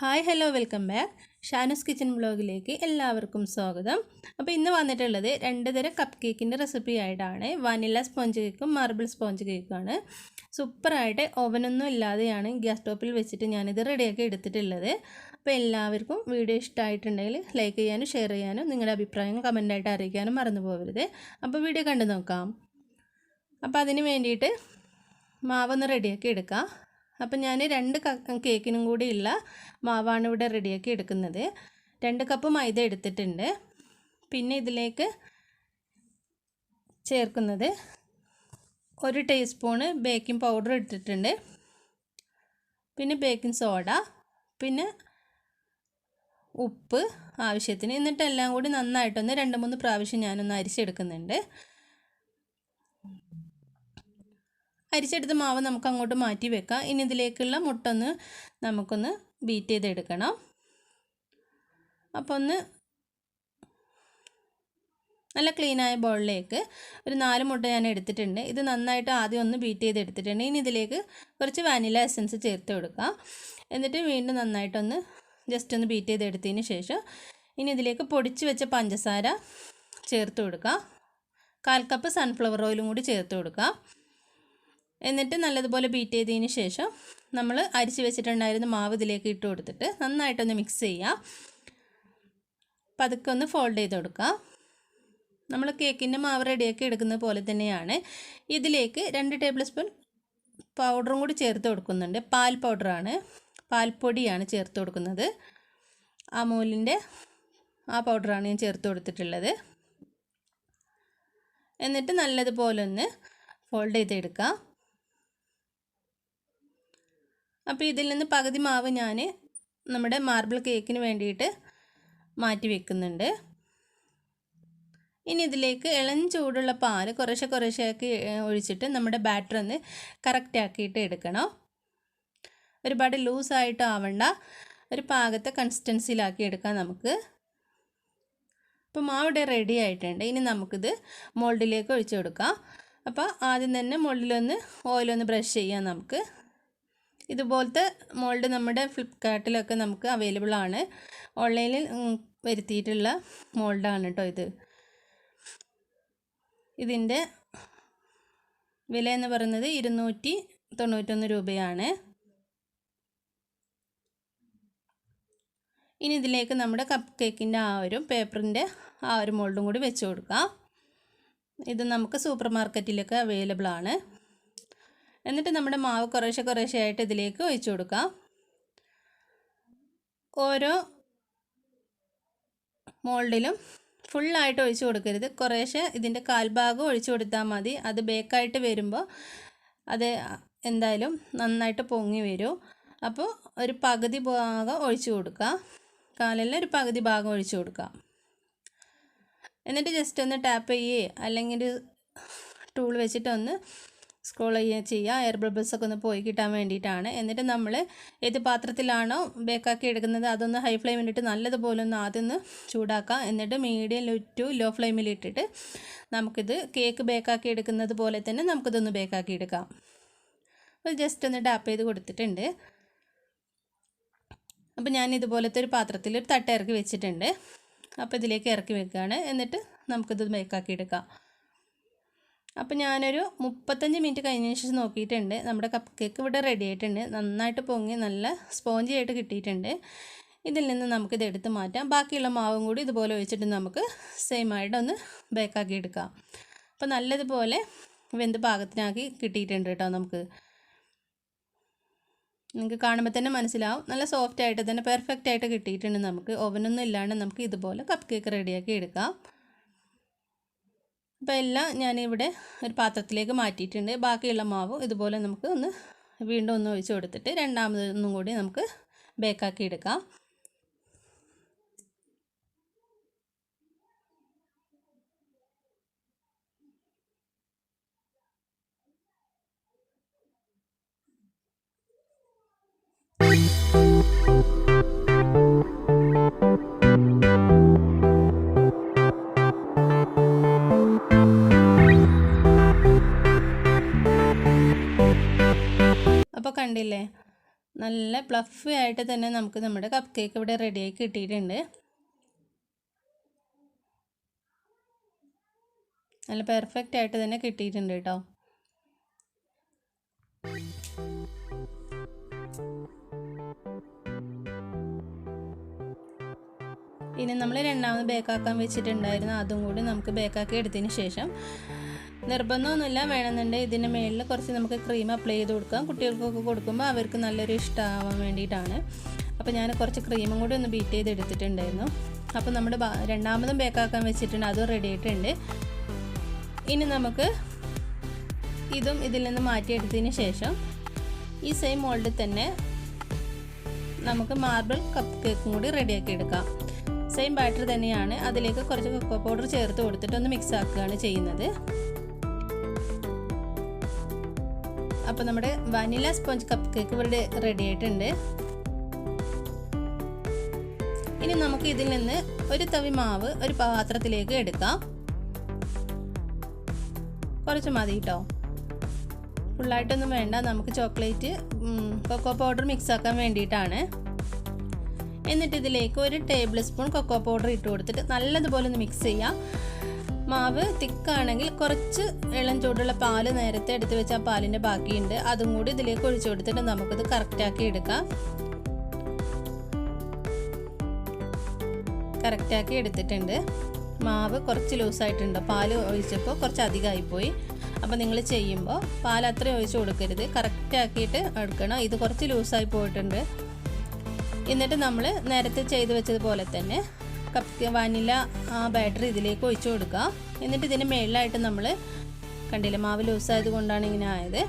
Hi hello welcome back. Shanu's kitchen വ്ളോഗിലേക്ക് എല്ലാവർക്കും സ്വാഗതം. അപ്പോൾ ഇന്ന് വന്നിട്ടുള്ളത് 2 തരം കപ്പ് കേക്കിൻ്റെ റെസിപ്പി ആയിട്ടാണ്. വാനില സ്പോഞ്ച് കേക്കും മാർബിൾ സ്പോഞ്ച് കേക്കുമാണ്. സൂപ്പറായിട്ട് ഓവനൊന്നും ഇല്ലാതെയാണ് ഗ്യാസ് ടോപ്പിൽ വെച്ചിട്ട് ഞാനിത് റെഡിയാക്കി എടുത്തിട്ടുള്ളത്. അപ്പോൾ എല്ലാവർക്കും വീഡിയോ ഇഷ്ടമായിട്ടുണ്ടെങ്കിൽ ലൈക്ക് ചെയ്യാനും ഷെയർ ചെയ്യാനും നിങ്ങളുടെ അഭിപ്രായം കമൻറ്റായിട്ട് അറിയിക്കാനും മറന്നു പോകരുത്. അപ്പോൾ വീഡിയോ കണ്ടു നോക്കാം. അപ്പോൾ അതിന് വേണ്ടിയിട്ട് മാവൊന്ന് റെഡിയാക്കി എടുക്കാം. അപ്പം ഞാൻ 2 കേക്കിനും കൂടിയുള്ള മാവാണ് ഇവിടെ റെഡിയാക്കി എടുക്കുന്നത്. 2 കപ്പ് മൈദ എടുത്തിട്ടുണ്ട്. പിന്നെ ഇതിലേക്ക് ചേർക്കുന്നത് 1 ടീസ്പൂണ് ബേക്കിംഗ് പൗഡർ ഇട്ടിട്ടുണ്ട്. പിന്നെ ബേക്കിംഗ് സോഡ, പിന്നെ ഉപ്പ് ആവശ്യത്തിന്. എന്നിട്ട് എല്ലാം കൂടി നന്നായിട്ടൊന്ന് 2-3 പ്രാവശ്യം ഞാനൊന്ന് അരിച്ചെടുക്കുന്നുണ്ട്. അരിച്ചെടുത്ത മാവ് നമുക്ക് അങ്ങോട്ട് മാറ്റി വെക്കാം. ഇനി ഇതിലേക്കുള്ള മുട്ടൊന്ന് നമുക്കൊന്ന് ബീറ്റ് ചെയ്തെടുക്കണം. അപ്പോൾ ഒന്ന് നല്ല ക്ലീനായ ബൗളിലേക്ക് ഒരു 4 മുട്ട ഞാൻ എടുത്തിട്ടുണ്ട്. ഇത് നന്നായിട്ട് ആദ്യം ഒന്ന് ബീറ്റ് ചെയ്തെടുത്തിട്ടുണ്ട്. ഇനി ഇതിലേക്ക് കുറച്ച് വാനില എസൻസ് ചേർത്ത് കൊടുക്കാം. എന്നിട്ട് വീണ്ടും നന്നായിട്ടൊന്ന് ജസ്റ്റ് ഒന്ന് ബീറ്റ് ചെയ്തെടുത്തതിന് ശേഷം ഇനി ഇതിലേക്ക് പൊടിച്ച് വെച്ച പഞ്ചസാര ചേർത്ത് കൊടുക്കാം. 1/4 കപ്പ് സൺഫ്ലവർ ഓയിലും കൂടി ചേർത്ത് കൊടുക്കാം. എന്നിട്ട് നല്ലതുപോലെ ബീറ്റ് ചെയ്തതിന് ശേഷം നമ്മൾ അരിച്ച് വെച്ചിട്ടുണ്ടായിരുന്ന മാവ് ഇതിലേക്ക് ഇട്ട് കൊടുത്തിട്ട് നന്നായിട്ടൊന്ന് മിക്സ് ചെയ്യാം. പതുക്കെ ഒന്ന് ഫോൾഡ് ചെയ്ത് കൊടുക്കാം. നമ്മൾ കേക്കിൻ്റെ മാവ് റെഡിയാക്കി എടുക്കുന്നത് പോലെ തന്നെയാണ്. ഇതിലേക്ക് 2 ടേബിൾ സ്പൂൺ പൗഡറും കൂടി ചേർത്ത് കൊടുക്കുന്നുണ്ട്. പാൽ പൗഡറാണ്, പാൽപ്പൊടിയാണ് ചേർത്ത് കൊടുക്കുന്നത്. അമൂലിൻ്റെ ആ പൗഡറാണ് ഞാൻ ചേർത്ത് കൊടുത്തിട്ടുള്ളത്. എന്നിട്ട് നല്ലതുപോലെ ഒന്ന് ഫോൾഡ് ചെയ്തെടുക്കാം. അപ്പോൾ ഇതിൽ നിന്ന് പകുതി മാവ് ഞാൻ നമ്മുടെ മാർബിൾ കേക്കിന് വേണ്ടിയിട്ട് മാറ്റി വെക്കുന്നുണ്ട്. ഇനി ഇതിലേക്ക് ഇളം ചൂടുള്ള പാല് കുറേശ്ശെ ഒഴിച്ചിട്ട് നമ്മുടെ ബാറ്റർ ഒന്ന് കറക്റ്റ് ആക്കിയിട്ട് എടുക്കണം. ഒരുപാട് ലൂസായിട്ട് ആവണ്ട, ഒരു പാകത്തെ കൺസിസ്റ്റൻസിയിലാക്കി എടുക്കാം നമുക്ക്. അപ്പോൾ മാവിടെ റെഡി ആയിട്ടുണ്ട്. ഇനി നമുക്കിത് മോൾഡിലേക്ക് ഒഴിച്ചു കൊടുക്കാം. അപ്പോൾ ആദ്യം തന്നെ മോൾഡിലൊന്ന് ഓയിലൊന്ന് ബ്രഷ് ചെയ്യാം. നമുക്ക് ഇതുപോലത്തെ മോൾഡ് നമ്മുടെ ഫ്ലിപ്കാർട്ടിലൊക്കെ നമുക്ക് അവൈലബിൾ ആണ്. ഓൺലൈനിൽ വരുത്തിയിട്ടുള്ള മോൾഡാണ് കേട്ടോ ഇത്. ഇതിൻ്റെ വില എന്ന് പറയുന്നത് 291 രൂപയാണ്. ഇനി ഇതിലേക്ക് നമ്മുടെ കപ്പ് കേക്കിൻ്റെ ആ ഒരു പേപ്പറിൻ്റെ ആ ഒരു മോൾഡും കൂടി വെച്ച് കൊടുക്കാം. ഇത് നമുക്ക് സൂപ്പർ മാർക്കറ്റിലൊക്കെ അവൈലബിൾ ആണ്. എന്നിട്ട് നമ്മുടെ മാവ് കുറേശ്ശെ ആയിട്ട് ഇതിലേക്ക് ഒഴിച്ചു കൊടുക്കാം. ഓരോ മോൾഡിലും ഫുള്ളായിട്ട് ഒഴിച്ചു കൊടുക്കരുത്. കുറേശ്ശെ ഇതിൻ്റെ കാൽഭാഗം ഒഴിച്ചു കൊടുത്താൽ മതി. അത് ബേക്കായിട്ട് വരുമ്പോൾ അത് എന്തായാലും നന്നായിട്ട് പൊങ്ങി വരും. അപ്പോൾ ഒരു പകുതി ഭാഗം ഒഴിച്ചു കൊടുക്കുക. കാലെല്ലാം ഒരു പകുതി ഭാഗം ഒഴിച്ചു കൊടുക്കുക. എന്നിട്ട് ജസ്റ്റ് ഒന്ന് ടാപ്പ് ചെയ്യുകയോ അല്ലെങ്കിൽ ടൂൾ വെച്ചിട്ടൊന്ന് സ്ക്രോൾ ചെയ്യുക. എയർ ബബിൾസൊക്കെ ഒന്ന് പോയി കിട്ടാൻ വേണ്ടിയിട്ടാണ്. എന്നിട്ട് നമ്മൾ ഏത് പാത്രത്തിലാണോ ബേക്കാക്കി എടുക്കുന്നത് അതൊന്ന് ഹൈ ഫ്ലെയിമിലിട്ട് നല്ലതുപോലെ ഒന്ന് ആദ്യം ഒന്ന് ചൂടാക്കാം. എന്നിട്ട് മീഡിയം ടു ലോ ഫ്ലെയിമിലിട്ടിട്ട് നമുക്കിത് കേക്ക് ബേക്കാക്കി എടുക്കുന്നത് പോലെ തന്നെ നമുക്കിതൊന്ന് ബേക്കാക്കി എടുക്കാം. അപ്പോൾ ജസ്റ്റ് ഒന്ന് ടാപ്പ് ചെയ്ത് കൊടുത്തിട്ടുണ്ട്. അപ്പോൾ ഞാൻ ഇതുപോലത്തെ ഒരു പാത്രത്തിൽ ഒരു തട്ട ഇറക്കി വെച്ചിട്ടുണ്ട്. അപ്പോൾ ഇതിലേക്ക് ഇറക്കി വെക്കുകയാണ്. എന്നിട്ട് നമുക്കിത് ബേക്കാക്കി എടുക്കാം. അപ്പോൾ ഞാനൊരു 35 മിനിറ്റ് കഴിഞ്ഞതിന് ശേഷം നോക്കിയിട്ടുണ്ട്. നമ്മുടെ കപ്പ് കേക്ക് ഇവിടെ റെഡി ആയിട്ടുണ്ട്. നന്നായിട്ട് പൊങ്ങി നല്ല സ്പോഞ്ചി ആയിട്ട് കിട്ടിയിട്ടുണ്ട്. ഇതിൽ നിന്ന് നമുക്കിത് എടുത്ത് മാറ്റാം. ബാക്കിയുള്ള മാവും കൂടി ഇതുപോലെ ഒഴിച്ചിട്ട് നമുക്ക് സെയിം ആയിട്ടൊന്ന് ബേക്കാക്കി എടുക്കാം. അപ്പോൾ നല്ലതുപോലെ വെന്ത് പാകത്തിനാക്കി കിട്ടിയിട്ടുണ്ട് കേട്ടോ. നിങ്ങൾക്ക് കാണുമ്പോൾ തന്നെ മനസ്സിലാവും. നല്ല സോഫ്റ്റ് ആയിട്ട് തന്നെ പെർഫെക്റ്റ് ആയിട്ട് കിട്ടിയിട്ടുണ്ട്. നമുക്ക് ഓവനൊന്നും ഇല്ലാണ്ട് നമുക്ക് ഇതുപോലെ കപ്പ് കേക്ക് റെഡിയാക്കി എടുക്കാം. അപ്പോൾ എല്ലാം ഞാനിവിടെ ഒരു പാത്രത്തിലേക്ക് മാറ്റിയിട്ടുണ്ട്. ബാക്കിയുള്ള മാവ് ഇതുപോലെ നമുക്ക് വീണ്ടും ഒന്ന് ഒഴിച്ച് കൊടുത്തിട്ട് രണ്ടാമതൊന്നും കൂടി നമുക്ക് ബേക്കാക്കി എടുക്കാം. അപ്പോൾ കണ്ടില്ലേ നല്ല ഫ്ലഫി ആയിട്ട് തന്നെ നമുക്ക് നമ്മുടെ കപ്പ് കേക്ക് ഇവിടെ റെഡിയായി കിട്ടിയിട്ടുണ്ട്. നല്ല പെർഫെക്റ്റ് ആയിട്ട് തന്നെ കിട്ടിയിട്ടുണ്ട് കേട്ടോ. ഇനി നമ്മൾ രണ്ടാമത് ബേക്കാക്കാൻ വെച്ചിട്ടുണ്ടായിരുന്നു, അതും കൂടി നമുക്ക് ബേക്കാക്കി എടുത്തതിന് ശേഷം നിർബന്ധമൊന്നുമില്ല, വേണമെന്നുണ്ടെങ്കിൽ ഇതിൻ്റെ മേളിൽ കുറച്ച് നമുക്ക് ക്രീം അപ്ലൈ ചെയ്ത് കൊടുക്കാം. കുട്ടികൾക്കൊക്കെ കൊടുക്കുമ്പോൾ അവർക്ക് നല്ലൊരു ഇഷ്ടമാവാൻ വേണ്ടിയിട്ടാണ്. അപ്പോൾ ഞാൻ കുറച്ച് ക്രീമും കൂടി ഒന്ന് ബീറ്റ് ചെയ്ത് എടുത്തിട്ടുണ്ടായിരുന്നു. അപ്പോൾ നമ്മുടെ രണ്ടാമതും ബേക്കാക്കാൻ വെച്ചിട്ടുണ്ട്, അതും റെഡി ആയിട്ടുണ്ട്. ഇനി നമുക്ക് ഇതും ഇതിൽ നിന്ന് മാറ്റിയെടുത്തതിന് ശേഷം ഈ സെയിം മോൾഡിൽ തന്നെ നമുക്ക് മാർബിൾ കപ്പ് കേക്കും കൂടി റെഡിയാക്കി എടുക്കാം. സെയിം ബാറ്റർ തന്നെയാണ്, അതിലേക്ക് കുറച്ച് കൊക്കോ പൗഡർ ചേർത്ത് കൊടുത്തിട്ട് ഒന്ന് മിക്സ് ആക്കുകയാണ് ചെയ്യുന്നത്. അപ്പോൾ നമ്മുടെ വാനില സ്പോഞ്ച് കപ്പ് കേക്ക് ഇവിടെ റെഡി ആയിട്ടുണ്ട്. ഇനി നമുക്ക് ഇതിൽ നിന്ന് ഒരു തവി മാവ് ഒരു പാത്രത്തിലേക്ക് എടുക്കാം. കുറച്ച് മതി കേട്ടോ, ഫുള്ളായിട്ടൊന്നും വേണ്ട. നമുക്ക് ചോക്ലേറ്റ് കൊക്കോ പൗഡർ മിക്സ് ആക്കാൻ വേണ്ടിയിട്ടാണ്. എന്നിട്ട് ഇതിലേക്ക് ഒരു ടേബിൾ സ്പൂൺ കൊക്കോ പൗഡർ ഇട്ട് കൊടുത്തിട്ട് നല്ലതുപോലെ ഒന്ന് മിക്സ് ചെയ്യാം. മാവ് തിക്കാണെങ്കിൽ കുറച്ച് ഇളം ചൂടുള്ള പാല് നേരത്തെ എടുത്ത് വെച്ച ആ പാലിൻ്റെ ബാക്കിയുണ്ട്, അതും കൂടി ഇതിലേക്ക് ഒഴിച്ചു കൊടുത്തിട്ട് നമുക്കിത് കറക്റ്റാക്കി എടുക്കാം. കറക്റ്റാക്കി എടുത്തിട്ടുണ്ട്. മാവ് കുറച്ച് ലൂസായിട്ടുണ്ട്, പാല് ഒഴിച്ചപ്പോൾ കുറച്ച് അധികമായിപ്പോയി. അപ്പോൾ നിങ്ങൾ ചെയ്യുമ്പോൾ പാൽ അത്രയും ഒഴിച്ച് കൊടുക്കരുത്, കറക്റ്റാക്കിയിട്ട് എടുക്കണം. ഇത് കുറച്ച് ലൂസായി പോയിട്ടുണ്ട്. എന്നിട്ട് നമ്മൾ നേരത്തെ ചെയ്ത് വെച്ചതുപോലെ തന്നെ വാനില ബാറ്ററി ഇതിലേക്ക് ഒഴിച്ചു കൊടുക്കുക. എന്നിട്ട് ഇതിന് മേളിലായിട്ട് നമ്മൾ കണ്ടില്ല, മാവ് ലൂസായത് കൊണ്ടാണ് ഇങ്ങനെ ആയത്.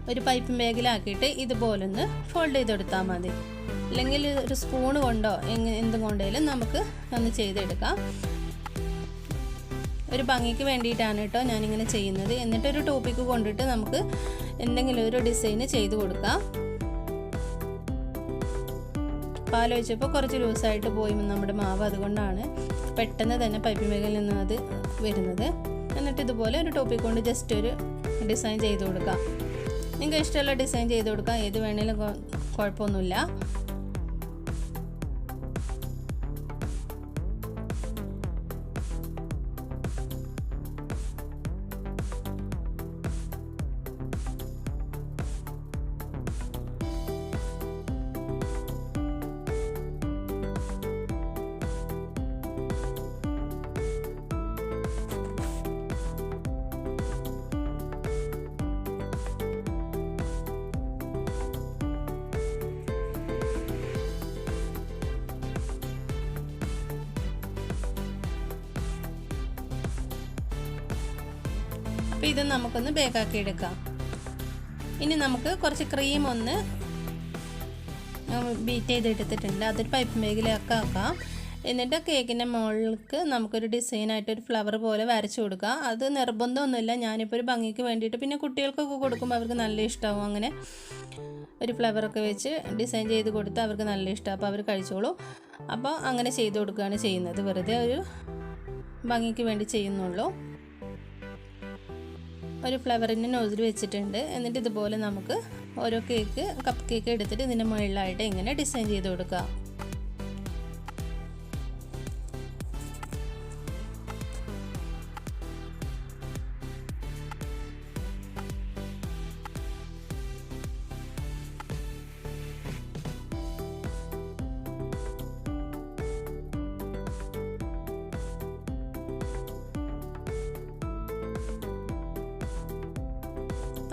ഒരു പൈപ്പ് ബാഗിലാക്കിയിട്ട് ഇതുപോലൊന്ന് ഫോൾഡ് ചെയ്ത് കൊടുത്താൽ മതി. അല്ലെങ്കിൽ ഒരു സ്പൂണ് കൊണ്ടോ എന്തും കൊണ്ടേലും നമുക്ക് ഒന്ന് ചെയ്തെടുക്കാം. ഒരു ഭംഗിക്ക് വേണ്ടിയിട്ടാണ് കേട്ടോ ഞാനിങ്ങനെ ചെയ്യുന്നത്. എന്നിട്ടൊരു ടോപ്പിക്ക് കൊണ്ടിട്ട് നമുക്ക് എന്തെങ്കിലും ഒരു ഡിസൈന് ചെയ്ത് കൊടുക്കാം. പാലൊഴിച്ചപ്പോൾ കുറച്ച് ലൂസായിട്ട് പോയി നമ്മുടെ മാവ്, അതുകൊണ്ടാണ് പെട്ടെന്ന് തന്നെ പൈപ്പ് മേഖലയിൽ നിന്ന് അത് വരുന്നത്. എന്നിട്ട് ഇതുപോലെ ഒരു ടോപ്പിക്ക് കൊണ്ട് ജസ്റ്റ് ഒരു ഡിസൈൻ ചെയ്ത് കൊടുക്കാം. നിങ്ങൾക്ക് ഇഷ്ടമുള്ള ഡിസൈൻ ചെയ്ത് കൊടുക്കാം, ഏത് വേണേലും കുഴപ്പമൊന്നുമില്ല. അപ്പോൾ ഇത് നമുക്കൊന്ന് ബേക്കാക്കി എടുക്കാം. ഇനി നമുക്ക് കുറച്ച് ക്രീം ഒന്ന് ബീറ്റ് ചെയ്തെടുത്തിട്ടുണ്ട്, അതൊരു പൈപ്പ് ബാഗിലേക്ക് ആക്കാം. എന്നിട്ട് കേക്കിൻ്റെ മുകളിലേക്ക് നമുക്കൊരു ഡിസൈനായിട്ടൊരു ഫ്ലവർ പോലെ വരച്ച് കൊടുക്കാം. അത് നിർബന്ധമൊന്നുമില്ല, ഞാനിപ്പോൾ ഒരു ഭംഗിക്ക് വേണ്ടിയിട്ട്. പിന്നെ കുട്ടികൾക്കൊക്കെ കൊടുക്കുമ്പോൾ അവർക്ക് നല്ല ഇഷ്ടമാവും. അങ്ങനെ ഒരു ഫ്ലവറൊക്കെ വെച്ച് ഡിസൈൻ ചെയ്ത് കൊടുത്താൽ അവർക്ക് നല്ല ഇഷ്ടമാണ്, അപ്പോൾ അവർ കഴിച്ചോളൂ. അപ്പോൾ അങ്ങനെ ചെയ്ത് കൊടുക്കുകയാണ് ചെയ്യുന്നത്, വെറുതെ ഒരു ഭംഗിക്ക് വേണ്ടി ചെയ്യുന്നുള്ളൂ. ഒരു ഫ്ലവറിൻ്റെ നോസിൽ വെച്ചിട്ടുണ്ട്. എന്നിട്ട് ഇതുപോലെ നമുക്ക് ഓരോ കപ്പ് കേക്ക് എടുത്തിട്ട് ഇതിൻ്റെ മുകളിലായിട്ട് ഇങ്ങനെ ഡിസൈൻ ചെയ്ത് കൊടുക്കാം.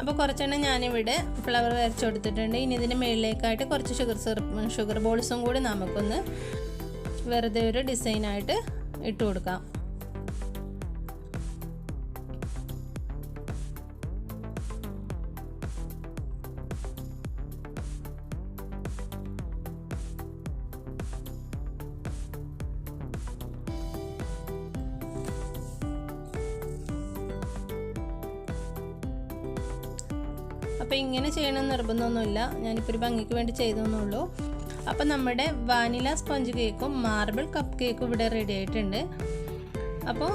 അപ്പോൾ കുറച്ചെണ്ണം ഞാനിവിടെ ഫ്ലവർ വരച്ച് കൊടുത്തിട്ടുണ്ട്. ഇനി ഇതിൻ്റെ മുകളിലേക്കായിട്ട് കുറച്ച് ഷുഗർ ബോൾസും കൂടി നമുക്കൊന്ന് വെറുതെ ഒരു ഡിസൈനായിട്ട് ഇട്ട് കൊടുക്കാം. അപ്പോൾ ഇങ്ങനെ ചെയ്യണമെന്ന് നിർബന്ധമൊന്നുമില്ല, ഞാനിപ്പോൾ ഒരു ഭംഗിക്ക് വേണ്ടി ചെയ്തെന്നുള്ളൂ. അപ്പോൾ നമ്മുടെ വാനില സ്പോഞ്ച് കേക്കും മാർബിൾ കപ്പ് കേക്കും ഇവിടെ റെഡി ആയിട്ടുണ്ട്. അപ്പോൾ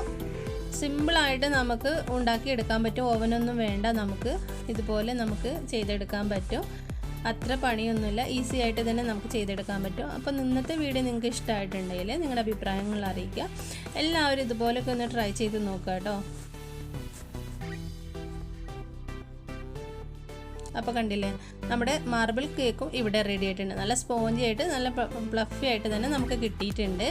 സിമ്പിളായിട്ട് നമുക്ക് ഉണ്ടാക്കിയെടുക്കാൻ പറ്റും. ഓവനൊന്നും വേണ്ട, നമുക്ക് ഇതുപോലെ നമുക്ക് ചെയ്തെടുക്കാൻ പറ്റും. അത്ര പണിയൊന്നുമില്ല, ഈസി ആയിട്ട് തന്നെ നമുക്ക് ചെയ്തെടുക്കാൻ പറ്റും. അപ്പോൾ ഇന്നത്തെ വീഡിയോ നിങ്ങൾക്ക് ഇഷ്ടമായിട്ടുണ്ടെങ്കിൽ നിങ്ങളുടെ അഭിപ്രായങ്ങൾ അറിയിക്കുക. എല്ലാവരും ഇതുപോലൊക്കെ ഒന്ന് ട്രൈ ചെയ്ത് നോക്കുക കേട്ടോ. അപ്പോൾ കണ്ടില്ലേ, നമ്മുടെ മാർബിൾ കേക്കും ഇവിടെ റെഡി ആയിട്ടുണ്ട്. നല്ല സ്പോഞ്ചി ആയിട്ട് നല്ല ഫ്ലഫി ആയിട്ട് തന്നെ നമുക്ക് കിട്ടിയിട്ടുണ്ട്.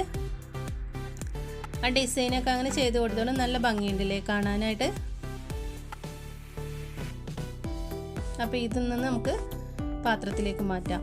ആ ഡിസൈനൊക്കെ അങ്ങനെ ചെയ്ത് കൊടുത്തോണ്ട് നല്ല ഭംഗിയുണ്ടല്ലേ കാണാനായിട്ട്. അപ്പോൾ ഇതിൽ നിന്ന് നമുക്ക് പാത്രത്തിലേക്ക് മാറ്റാം.